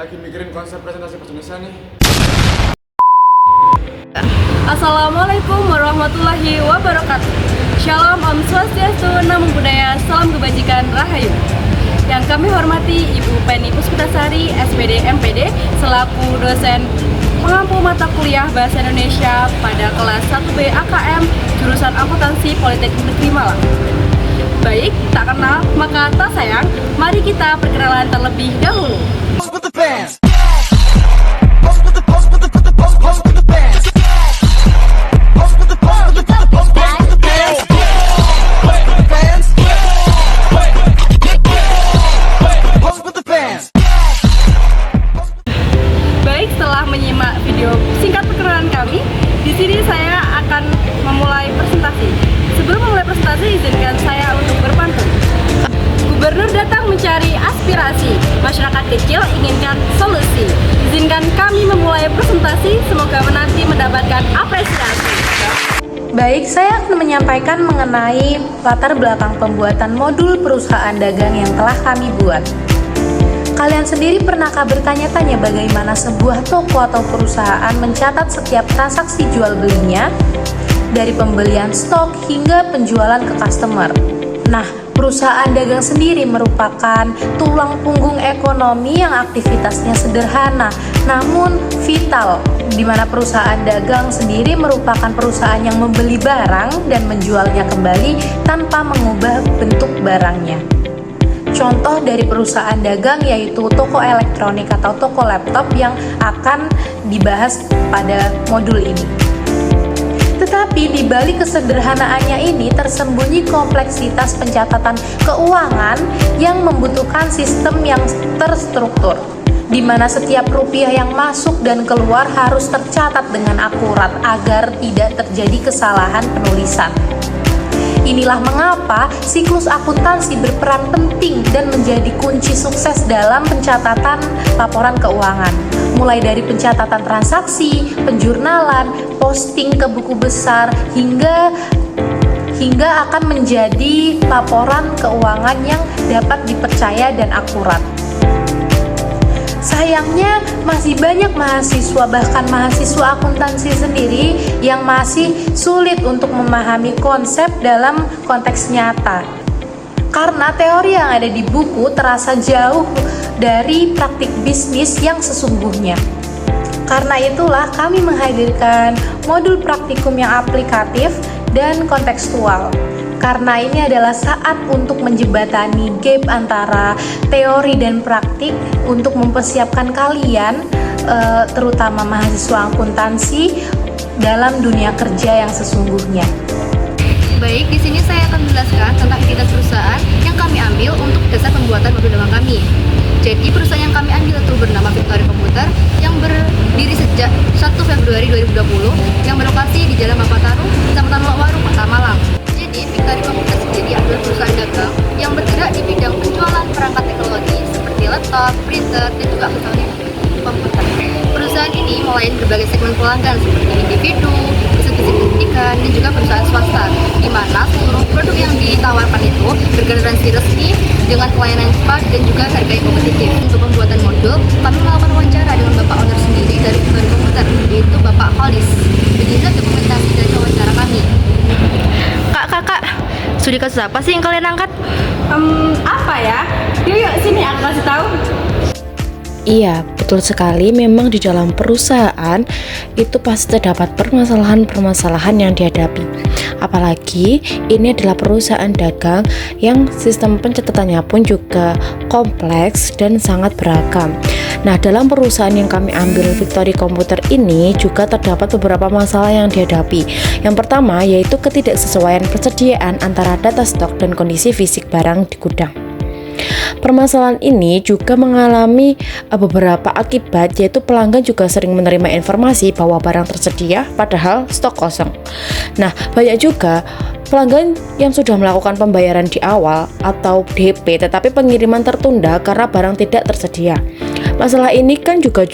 lagi mikirin konsep presentasi bahasa Indonesia nih. Assalamualaikum warahmatullahi wabarakatuh. Shalom, Om Swastiastu, Namo Buddhaya, Salam Kebajikan, Rahayu. Yang kami hormati Ibu Penny Puspitasari, SPD MPD, selaku dosen pengampu mata kuliah Bahasa Indonesia pada kelas 1B AKM, jurusan Akuntansi Politeknik Negeri Malang. Baik, tak kenal maka tak sayang, mari kita perkenalan terlebih dahulu. Baik, setelah menyimak video singkat perkenalan kami, di sini saya akan memulai presentasi. Sebelum memulai presentasi, izinkan saya untuk berpantun. Gubernur datang mencari aspirasi, masyarakat kecil inginkan solusi. Izinkan kami memulai presentasi, semoga menanti mendapatkan apresiasi. Baik, saya akan menyampaikan mengenai latar belakang pembuatan modul perusahaan dagang yang telah kami buat. Kalian sendiri pernahkah bertanya-tanya bagaimana sebuah toko atau perusahaan mencatat setiap transaksi jual belinya? Dari pembelian stok hingga penjualan ke customer. Nah, perusahaan dagang sendiri merupakan tulang punggung ekonomi yang aktivitasnya sederhana namun vital, di mana perusahaan dagang sendiri merupakan perusahaan yang membeli barang dan menjualnya kembali tanpa mengubah bentuk barangnya. Contoh dari perusahaan dagang yaitu toko elektronik atau toko laptop yang akan dibahas pada modul ini. Tetapi di balik kesederhanaannya ini tersembunyi kompleksitas pencatatan keuangan yang membutuhkan sistem yang terstruktur, di mana setiap rupiah yang masuk dan keluar harus tercatat dengan akurat agar tidak terjadi kesalahan penulisan. Inilah mengapa siklus akuntansi berperan penting dan menjadi kunci sukses dalam pencatatan laporan keuangan. Mulai dari pencatatan transaksi, penjurnalan, posting ke buku besar, hingga akan menjadi laporan keuangan yang dapat dipercaya dan akurat. Sayangnya masih banyak mahasiswa, bahkan mahasiswa akuntansi sendiri yang masih sulit untuk memahami konsep dalam konteks nyata. Karena teori yang ada di buku terasa jauh dari praktik bisnis yang sesungguhnya. Karena itulah kami menghadirkan modul praktikum yang aplikatif dan kontekstual. Karena ini adalah saat untuk menjembatani gap antara teori dan praktik untuk mempersiapkan kalian, terutama mahasiswa akuntansi, dalam dunia kerja yang sesungguhnya. Baik, di sini saya akan menjelaskan tentang identitas perusahaan yang kami ambil untuk dasar pembuatan modul dagang kami. Jadi perusahaan yang kami ambil itu bernama Victory Computer yang berdiri sejak 1 Februari 2020 yang berlokasi di Jalan Mapataru, Kecamatan Lokwaru, Kota Malang. Jadi Victory Computer sendiri adalah perusahaan dagang yang bergerak di bidang penjualan perangkat teknologi seperti laptop, printer, dan juga aksesoris komputer. Perusahaan ini melayani berbagai segmen pelanggan seperti individu, institusi pendidikan, dan juga perusahaan swasta, di mana seluruh produk yang ditawarkan itu bergaransi resmi dengan pelayanan cepat dan juga harga yang kompetitif. Untuk pembuatan modul, kami melakukan wawancara dengan Bapak Owner sendiri dari Victory Computer, yaitu Bapak Khalis. Beginilah dokumentasi dari wawancara kami. Kak, studi kasus apa sih yang kalian angkat? Apa ya? Yuk, sini aku kasih tahu. Iya, betul sekali. Memang di dalam perusahaan itu pasti terdapat permasalahan-permasalahan yang dihadapi. Apalagi ini adalah perusahaan dagang yang sistem pencatatannya pun juga kompleks dan sangat beragam. Nah, dalam perusahaan yang kami ambil Victory Computer ini juga terdapat beberapa masalah yang dihadapi. Yang pertama yaitu ketidaksesuaian persediaan antara data stok dan kondisi fisik barang di gudang. Permasalahan ini juga mengalami beberapa akibat, yaitu pelanggan juga sering menerima informasi bahwa barang tersedia padahal stok kosong. Nah, banyak juga pelanggan yang sudah melakukan pembayaran di awal atau DP tetapi pengiriman tertunda karena barang tidak tersedia. Masalah ini kan juga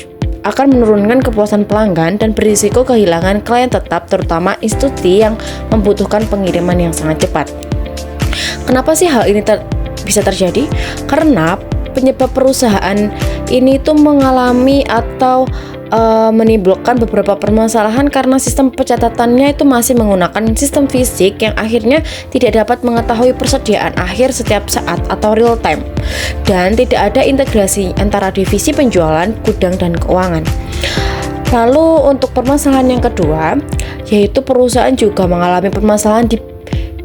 akan menurunkan kepuasan pelanggan dan berisiko kehilangan klien tetap, terutama institusi yang membutuhkan pengiriman yang sangat cepat. Kenapa sih hal ini bisa terjadi? Karena penyebab perusahaan ini tuh mengalami atau menimbulkan beberapa permasalahan karena sistem pencatatannya itu masih menggunakan sistem fisik yang akhirnya tidak dapat mengetahui persediaan akhir setiap saat atau real time, dan tidak ada integrasi antara divisi penjualan, gudang, dan keuangan. Lalu untuk permasalahan yang kedua, yaitu perusahaan juga mengalami permasalahan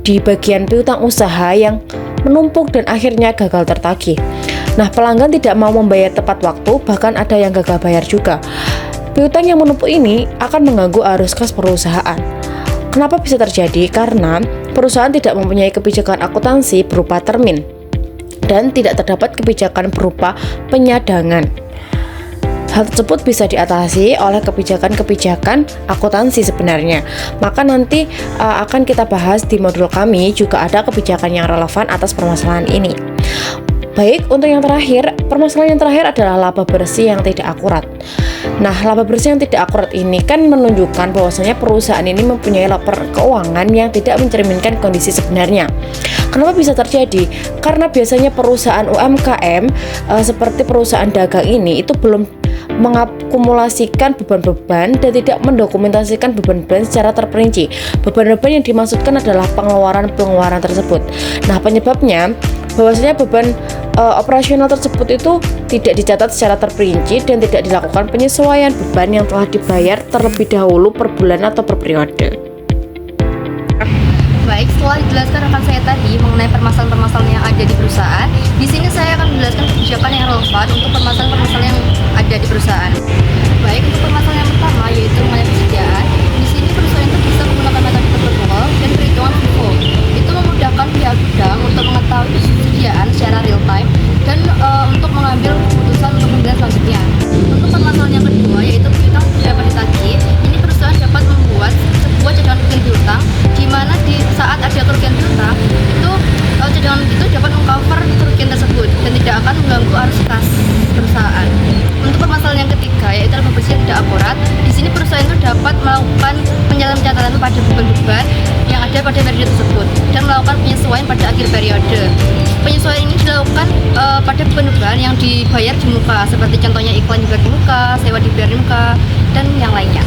di bagian piutang usaha yang menumpuk dan akhirnya gagal tertagih. Nah, pelanggan tidak mau membayar tepat waktu, bahkan ada yang gagal bayar juga. Piutang yang menumpuk ini akan mengganggu arus kas perusahaan. Kenapa bisa terjadi? Karena perusahaan tidak mempunyai kebijakan akuntansi berupa termin dan tidak terdapat kebijakan berupa penyadangan. Hal tersebut bisa diatasi oleh kebijakan-kebijakan akuntansi sebenarnya. Maka nanti akan kita bahas di modul kami, juga ada kebijakan yang relevan atas permasalahan ini. Baik, untuk yang terakhir, permasalahan yang terakhir adalah laba bersih yang tidak akurat. Nah, laba bersih yang tidak akurat ini kan menunjukkan bahwasanya perusahaan ini mempunyai laporan keuangan yang tidak mencerminkan kondisi sebenarnya. Kenapa bisa terjadi? Karena biasanya perusahaan UMKM seperti perusahaan dagang ini itu belum mengakumulasikan beban-beban dan tidak mendokumentasikan beban-beban secara terperinci. Beban-beban yang dimaksudkan adalah pengeluaran-pengeluaran tersebut. Nah, penyebabnya bahwasanya beban operasional tersebut itu tidak dicatat secara terperinci dan tidak dilakukan penyesuaian beban yang telah dibayar terlebih dahulu per bulan atau per periode. Baik, setelah dijelaskan rekan saya tadi mengenai permasalahan-permasalahan yang ada di perusahaan, di sini saya akan menjelaskan kebijakan yang relevan untuk permasalahan-permasalahan yang ada di perusahaan. Baik, untuk permasalahan yang pertama yaitu mengenai persediaan. Di sini perusahaan itu bisa menggunakan metode protokol dan perhitungan FIFO. Itu memudahkan pihak gudang untuk mengetahui persediaan secara real time dan untuk mengambil keputusan untuk pembelian selanjutnya. Untuk permasalahan yang kedua yaitu piutang dapat ditagih. Ini perusahaan dapat membuat sebuah cadangan kerugian piutang, di mana di saat ada kerugian piutang itu cadangan itu dapat mengcover kerugian tersebut dan tidak akan mengganggu arus kas perusahaan. Untuk permasalahan yang ketiga yaitu laba bersih yang tidak akurat. Di sini perusahaan itu dapat melakukan pencatatan pada beban-beban yang ada pada periode tersebut dan melakukan penyesuaian pada akhir periode. Penyesuaian ini dilakukan pada beban-beban yang dibayar di muka, seperti contohnya iklan dibayar di muka, sewa dibayar di muka, dan yang lainnya.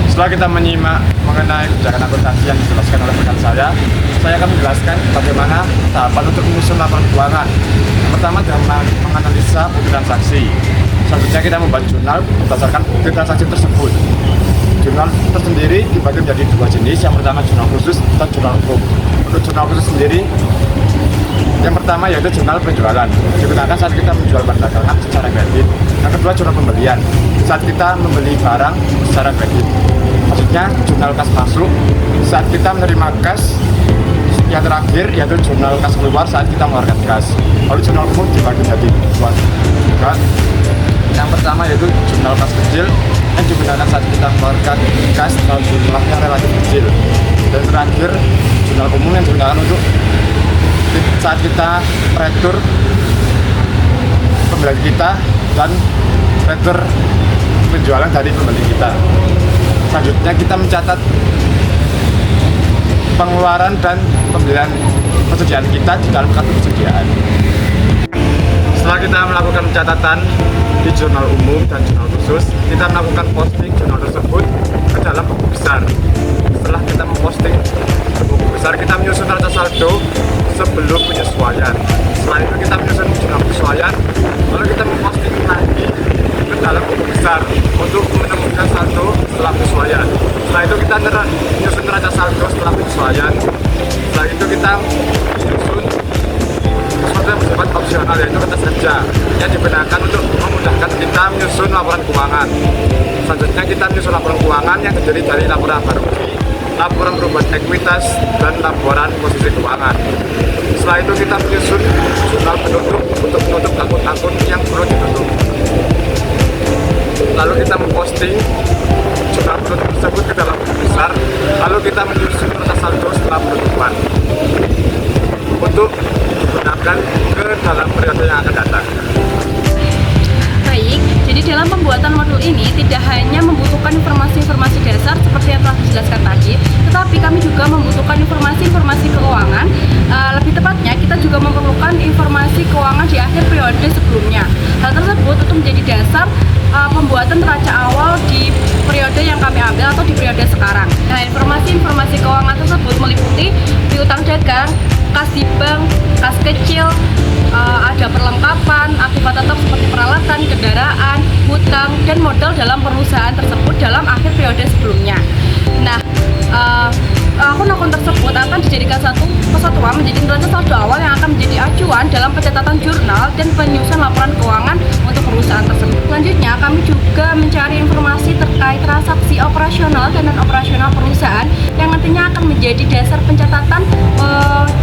Setelah kita menyimak mengenai kebijakan akuntansi yang dijelaskan oleh rekan saya akan menjelaskan bagaimana tahapan untuk menyusun laporan keuangan. Yang pertama adalah menganalisa bukti transaksi. Selanjutnya kita membuat jurnal berdasarkan bukti transaksi tersebut. Jurnal tersendiri dibagi menjadi dua jenis. Yang pertama jurnal khusus dan jurnal umum. Untuk jurnal khusus sendiri, yang pertama yaitu jurnal penjualan, digunakan saat kita menjual barang dagangan secara kredit. Yang kedua jurnal pembelian, saat kita membeli barang secara kredit. Maksudnya jurnal kas masuk saat kita menerima kas. Yang terakhir yaitu jurnal kas keluar saat kita mengeluarkan kas. Lalu jurnal umum dibagi menjadi dua juga. Yang pertama yaitu jurnal kas kecil yang digunakan saat kita mengeluarkan kas dalam jumlah yang relatif kecil. Dan terakhir jurnal umum yang digunakan untuk saat kita retur pembelian kita dan retur penjualan dari pembeli kita. Selanjutnya kita mencatat pengeluaran dan pembelian persediaan kita di dalam kartu persediaan. Setelah kita melakukan pencatatan di jurnal umum dan jurnal khusus, kita melakukan posting jurnal tersebut ke dalam buku besar. Setelah kita memposting buku besar, kita menyusun neraca saldo sebelum penyesuaian. Setelah itu kita menyusun jurnal penyesuaian, lalu kita memposting lagi ke dalam buku besar untuk menemukan saldo setelah penyesuaian. Setelah itu kita menyusun neraca saldo setelah penyesuaian. Setelah itu kita menyusun sesuatu yang bersifat opsional, yaitu kata saja yang digunakan untuk memudahkan kita menyusun laporan keuangan. Selanjutnya kita menyusun laporan keuangan yang terdiri dari laporan barugi, laporan perubahan ekuitas, dan laporan posisi keuangan. Setelah itu kita menyusun jurnal penutup untuk menutup akun-akun yang perlu ditutup. Lalu kita memposting jurnal penutup tersebut ke dalam buku besar. Lalu kita menyusun neraca saldo setelah penutupan untuk digunakan ke dalam periode yang akan datang. Baik, jadi dalam pembuatan modul ini tidak hanya membutuhkan informasi-informasi dasar seperti yang telah dijelaskan tadi, tetapi tetapi kami juga membutuhkan informasi-informasi keuangan. Lebih tepatnya, kita juga memerlukan informasi keuangan di akhir periode sebelumnya. Hal tersebut untuk menjadi dasar pembuatan neraca awal di periode yang kami ambil atau di periode sekarang. Nah, informasi-informasi keuangan tersebut meliputi piutang dagang, kas di bank, kas kecil, ada perlengkapan, akibat tetap seperti peralatan, kendaraan, hutang, dan modal dalam perusahaan tersebut dalam akhir periode sebelumnya. Nah, akun-akun tersebut akan dijadikan satu kesatuan menjadi neraca saldo awal yang akan menjadi acuan dalam pencatatan jurnal dan penyusunan laporan keuangan untuk perusahaan tersebut. Selanjutnya, kami juga mencari informasi terkait transaksi operasional dan non-operasional perusahaan yang nantinya akan menjadi dasar pencatatan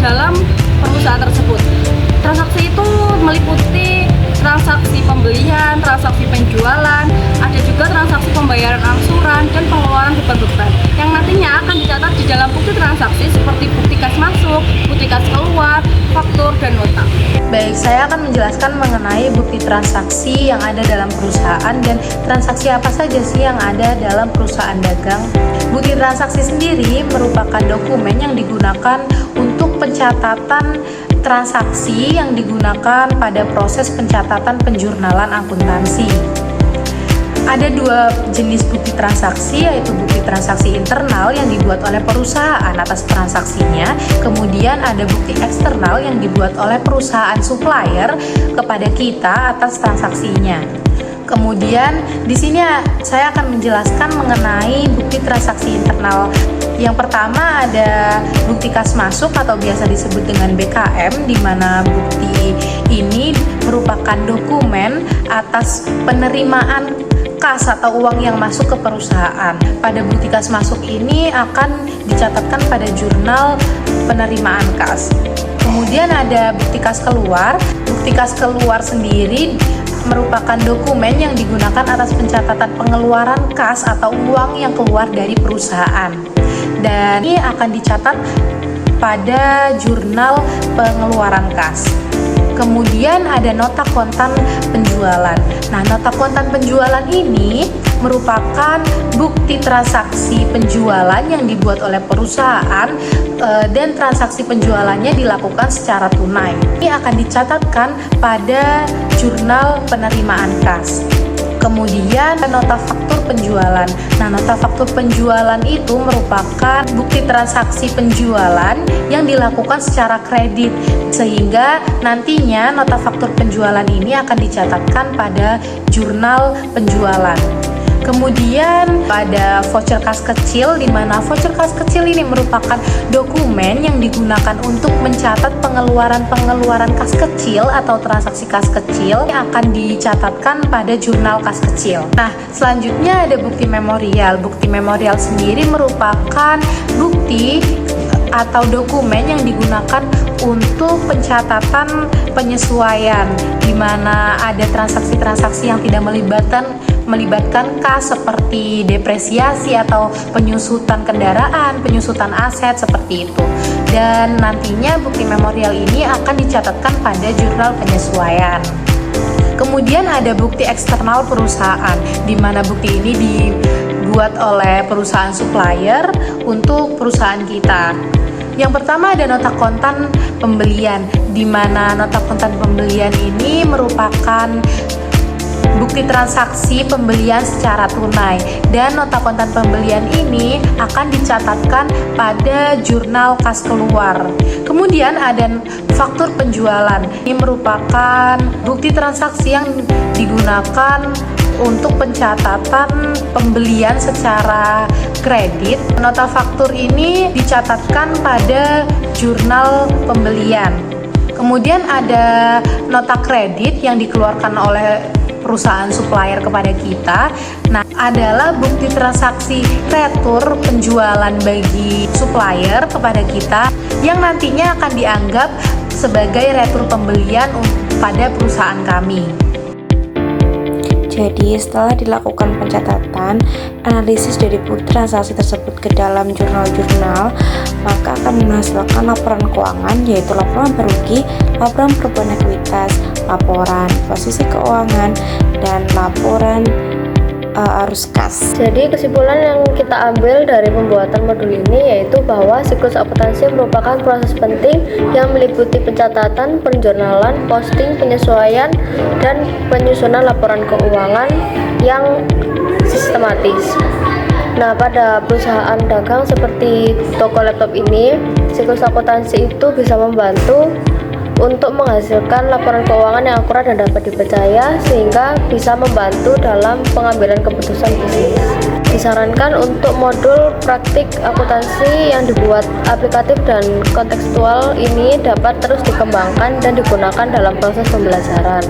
dalam perusahaan tersebut. Transaksi itu meliputi transaksi pembelian, transaksi penjualan, ada juga transaksi pembayaran angsuran dan pengeluaran beban-beban yang nantinya akan dicatat di dalam bukti transaksi seperti bukti kas masuk, bukti kas keluar, faktur, dan nota. Baik, saya akan menjelaskan mengenai bukti transaksi yang ada dalam perusahaan dan transaksi apa saja sih yang ada dalam perusahaan dagang. Bukti transaksi sendiri merupakan dokumen yang digunakan untuk pencatatan transaksi yang digunakan pada proses pencatatan penjurnalan akuntansi. Ada dua jenis bukti transaksi, yaitu bukti transaksi internal yang dibuat oleh perusahaan atas transaksinya, kemudian ada bukti eksternal yang dibuat oleh perusahaan supplier kepada kita atas transaksinya. Kemudian di sini saya akan menjelaskan mengenai bukti transaksi internal. Yang pertama ada bukti kas masuk atau biasa disebut dengan BKM, di mana bukti ini merupakan dokumen atas penerimaan kas atau uang yang masuk ke perusahaan. Pada bukti kas masuk ini akan dicatatkan pada jurnal penerimaan kas. Kemudian ada bukti kas keluar. Bukti kas keluar sendiri merupakan dokumen yang digunakan atas pencatatan pengeluaran kas atau uang yang keluar dari perusahaan, dan ini akan dicatat pada jurnal pengeluaran kas. Kemudian ada nota kontan penjualan. Nah, nota kontan penjualan ini merupakan bukti transaksi penjualan yang dibuat oleh perusahaan dan transaksi penjualannya dilakukan secara tunai. Ini akan dicatatkan pada jurnal penerimaan kas. Kemudian nota faktur penjualan. Nah, nota faktur penjualan itu merupakan bukti transaksi penjualan yang dilakukan secara kredit, sehingga nantinya nota faktur penjualan ini akan dicatatkan pada jurnal penjualan. Kemudian pada voucher kas kecil, di mana voucher kas kecil ini merupakan dokumen yang digunakan untuk mencatat pengeluaran kas kecil atau transaksi kas kecil yang akan dicatatkan pada jurnal kas kecil. Nah, selanjutnya ada bukti memorial. Bukti memorial sendiri merupakan bukti atau dokumen yang digunakan untuk pencatatan penyesuaian, di mana ada transaksi-transaksi yang tidak melibatkan kas seperti depresiasi atau penyusutan kendaraan, penyusutan aset seperti itu. Dan nantinya bukti memorial ini akan dicatatkan pada jurnal penyesuaian. Kemudian ada bukti eksternal perusahaan, di mana bukti ini dibuat oleh perusahaan supplier untuk perusahaan kita. Yang pertama ada nota kontan pembelian, di mana nota kontan pembelian ini merupakan bukti transaksi pembelian secara tunai, dan nota kontan pembelian ini akan dicatatkan pada jurnal kas keluar. Kemudian ada faktur penjualan. Ini merupakan bukti transaksi yang digunakan untuk pencatatan pembelian secara kredit. Nota faktur ini dicatatkan pada jurnal pembelian. Kemudian ada nota kredit yang dikeluarkan oleh perusahaan supplier kepada kita. Nah, adalah bukti transaksi retur penjualan bagi supplier kepada kita yang nantinya akan dianggap sebagai retur pembelian pada perusahaan kami. Jadi setelah dilakukan pencatatan, analisis dari bukti transaksi tersebut ke dalam jurnal-jurnal, maka akan menghasilkan laporan keuangan, yaitu laporan perugi, laporan perubahan ekuitas, laporan posisi keuangan, dan laporan arus kas. Jadi kesimpulan yang kita ambil dari pembuatan modul ini yaitu bahwa siklus akuntansi merupakan proses penting yang meliputi pencatatan, penjurnalan, posting, penyesuaian, dan penyusunan laporan keuangan yang sistematis. Nah, pada perusahaan dagang seperti toko laptop ini, siklus akuntansi itu bisa membantu untuk menghasilkan laporan keuangan yang akurat dan dapat dipercaya, sehingga bisa membantu dalam pengambilan keputusan bisnis. Disarankan untuk modul praktik akuntansi yang dibuat aplikatif dan kontekstual ini dapat terus dikembangkan dan digunakan dalam proses pembelajaran.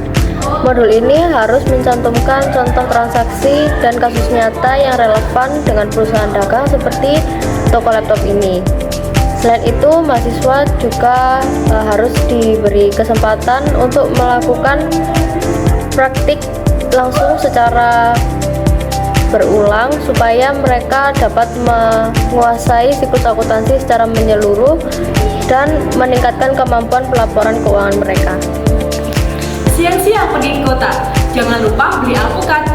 Modul ini harus mencantumkan contoh transaksi dan kasus nyata yang relevan dengan perusahaan dagang seperti toko laptop ini. Selain itu, mahasiswa juga harus diberi kesempatan untuk melakukan praktik langsung secara berulang supaya mereka dapat menguasai siklus akuntansi secara menyeluruh dan meningkatkan kemampuan pelaporan keuangan mereka. Siang-siang pergi ke kota, jangan lupa beli alpukat.